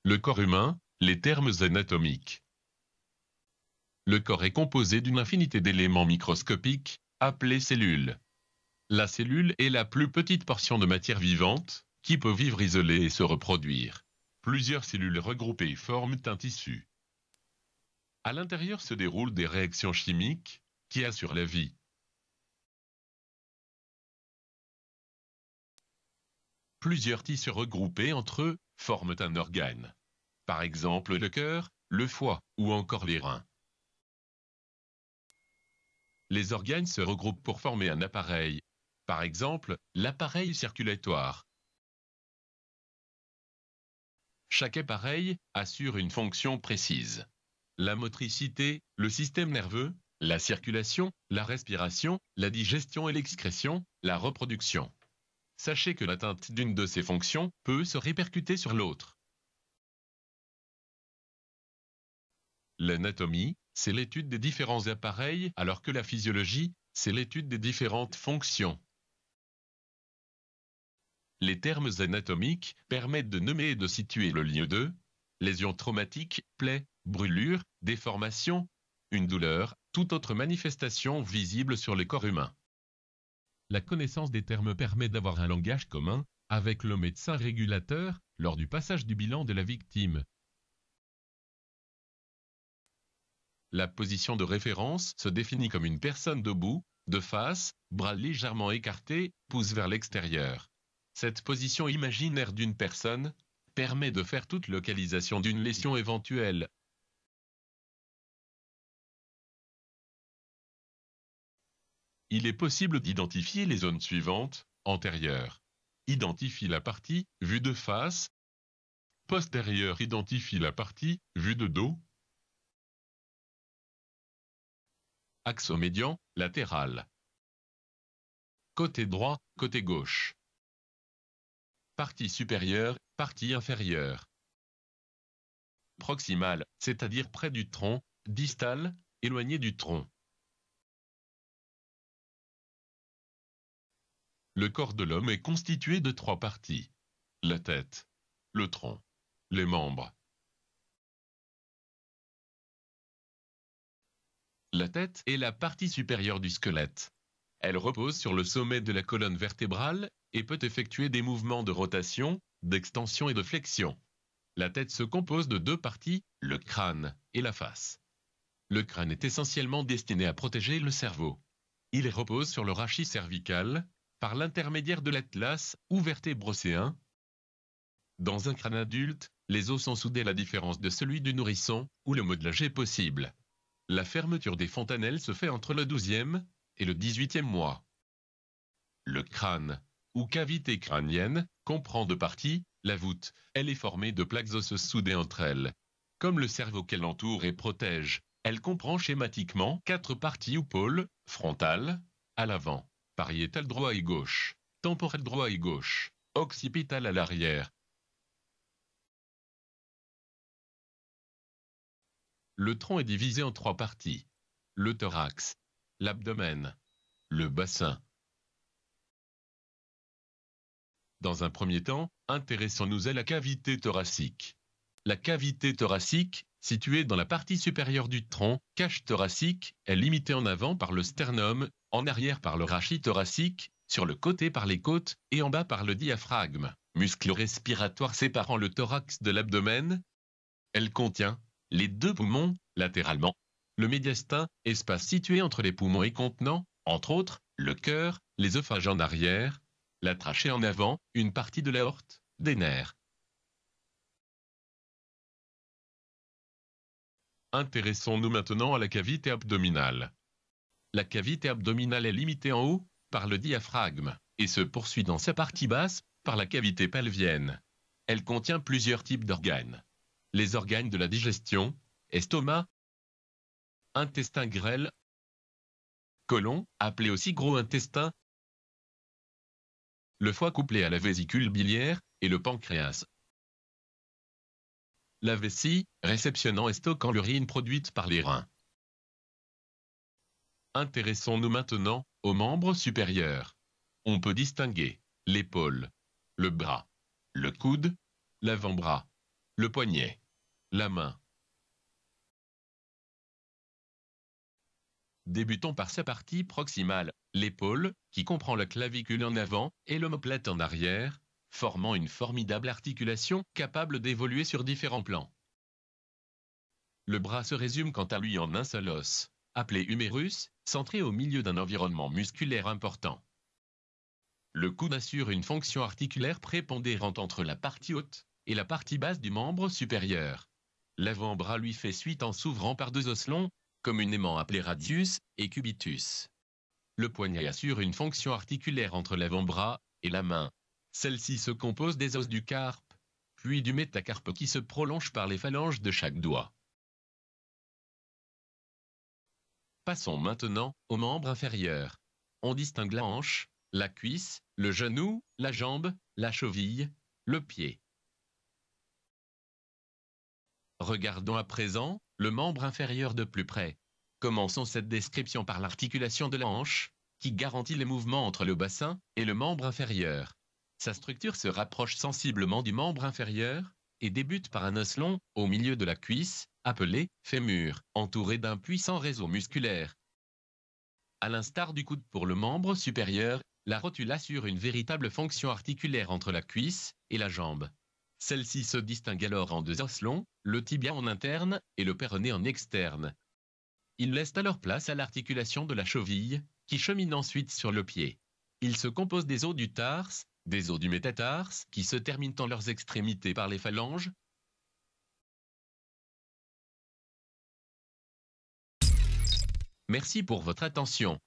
Le corps humain, les termes anatomiques. Le corps est composé d'une infinité d'éléments microscopiques, appelés cellules. La cellule est la plus petite portion de matière vivante, qui peut vivre isolée et se reproduire. Plusieurs cellules regroupées forment un tissu. À l'intérieur se déroulent des réactions chimiques, qui assurent la vie. Plusieurs tissus regroupés entre eux forment un organe. Par exemple le cœur, le foie ou encore les reins. Les organes se regroupent pour former un appareil. Par exemple, l'appareil circulatoire. Chaque appareil assure une fonction précise. La motricité, le système nerveux, la circulation, la respiration, la digestion et l'excrétion, la reproduction. Sachez que l'atteinte d'une de ces fonctions peut se répercuter sur l'autre. L'anatomie, c'est l'étude des différents appareils, alors que la physiologie, c'est l'étude des différentes fonctions. Les termes anatomiques permettent de nommer et de situer le lieu de lésions traumatiques, plaies, brûlures, déformations, une douleur, toute autre manifestation visible sur le corps humain. La connaissance des termes permet d'avoir un langage commun avec le médecin régulateur lors du passage du bilan de la victime. La position de référence se définit comme une personne debout, de face, bras légèrement écartés, pouce vers l'extérieur. Cette position imaginaire d'une personne permet de faire toute localisation d'une lésion éventuelle. Il est possible d'identifier les zones suivantes. Antérieure, identifie la partie vue de face. Postérieure, identifie la partie vue de dos. Axomédian, latéral. Côté droit, côté gauche. Partie supérieure, partie inférieure. Proximale, c'est-à-dire près du tronc. Distale, éloigné du tronc. Le corps de l'homme est constitué de 3 parties. La tête, le tronc, les membres. La tête est la partie supérieure du squelette. Elle repose sur le sommet de la colonne vertébrale et peut effectuer des mouvements de rotation, d'extension et de flexion. La tête se compose de 2 parties, le crâne et la face. Le crâne est essentiellement destiné à protéger le cerveau. Il repose sur le rachis cervical, par l'intermédiaire de l'atlas ou vertèbre océan. Dans un crâne adulte, les os sont soudés à la différence de celui du nourrisson, où le modelage est possible. La fermeture des fontanelles se fait entre le 12e et le 18e mois. Le crâne, ou cavité crânienne, comprend 2 parties. La voûte, elle est formée de plaques osseuses soudées entre elles. Comme le cerveau qu'elle entoure et protège, elle comprend schématiquement 4 parties ou pôles, frontale, à l'avant, pariétal droit et gauche, temporel droit et gauche, occipital à l'arrière. Le tronc est divisé en 3 parties. Le thorax, l'abdomen, le bassin. Dans un premier temps, intéressons-nous à la cavité thoracique. La cavité thoracique, située dans la partie supérieure du tronc, cage thoracique, est limitée en avant par le sternum, en arrière par le rachis thoracique, sur le côté par les côtes et en bas par le diaphragme, muscle respiratoire séparant le thorax de l'abdomen. Elle contient les 2 poumons, latéralement, le médiastin, espace situé entre les poumons et contenant, entre autres, le cœur, l'œsophage en arrière, la trachée en avant, une partie de l'aorte, des nerfs. Intéressons-nous maintenant à la cavité abdominale. La cavité abdominale est limitée en haut par le diaphragme et se poursuit dans sa partie basse par la cavité pelvienne. Elle contient plusieurs types d'organes. Les organes de la digestion, estomac, intestin grêle, côlon, appelé aussi gros intestin, le foie couplé à la vésicule biliaire et le pancréas. La vessie, réceptionnant et stockant l'urine produite par les reins. Intéressons-nous maintenant aux membres supérieurs. On peut distinguer l'épaule, le bras, le coude, l'avant-bras, le poignet, la main. Débutons par sa partie proximale, l'épaule, qui comprend la clavicule en avant et l'omoplate en arrière, formant une formidable articulation capable d'évoluer sur différents plans. Le bras se résume quant à lui en un seul os, appelé humérus, centré au milieu d'un environnement musculaire important. Le coude assure une fonction articulaire prépondérante entre la partie haute et la partie basse du membre supérieur. L'avant-bras lui fait suite en s'ouvrant par deux os longs, communément appelés radius et cubitus. Le poignet assure une fonction articulaire entre l'avant-bras et la main. Celle-ci se compose des os du carpe, puis du métacarpe qui se prolonge par les phalanges de chaque doigt. Passons maintenant aux membres inférieurs. On distingue la hanche, la cuisse, le genou, la jambe, la cheville, le pied. Regardons à présent le membre inférieur de plus près. Commençons cette description par l'articulation de la hanche, qui garantit les mouvements entre le bassin et le membre inférieur. Sa structure se rapproche sensiblement du membre inférieur et débute par un os long au milieu de la cuisse, appelé fémur, entouré d'un puissant réseau musculaire. À l'instar du coude pour le membre supérieur, la rotule assure une véritable fonction articulaire entre la cuisse et la jambe. Celle-ci se distingue alors en deux os longs, le tibia en interne et le péroné en externe. Il laisse alors place à l'articulation de la cheville, qui chemine ensuite sur le pied. Il se compose des os du tarse, des os du métatarse, qui se terminent en leurs extrémités par les phalanges. Merci pour votre attention.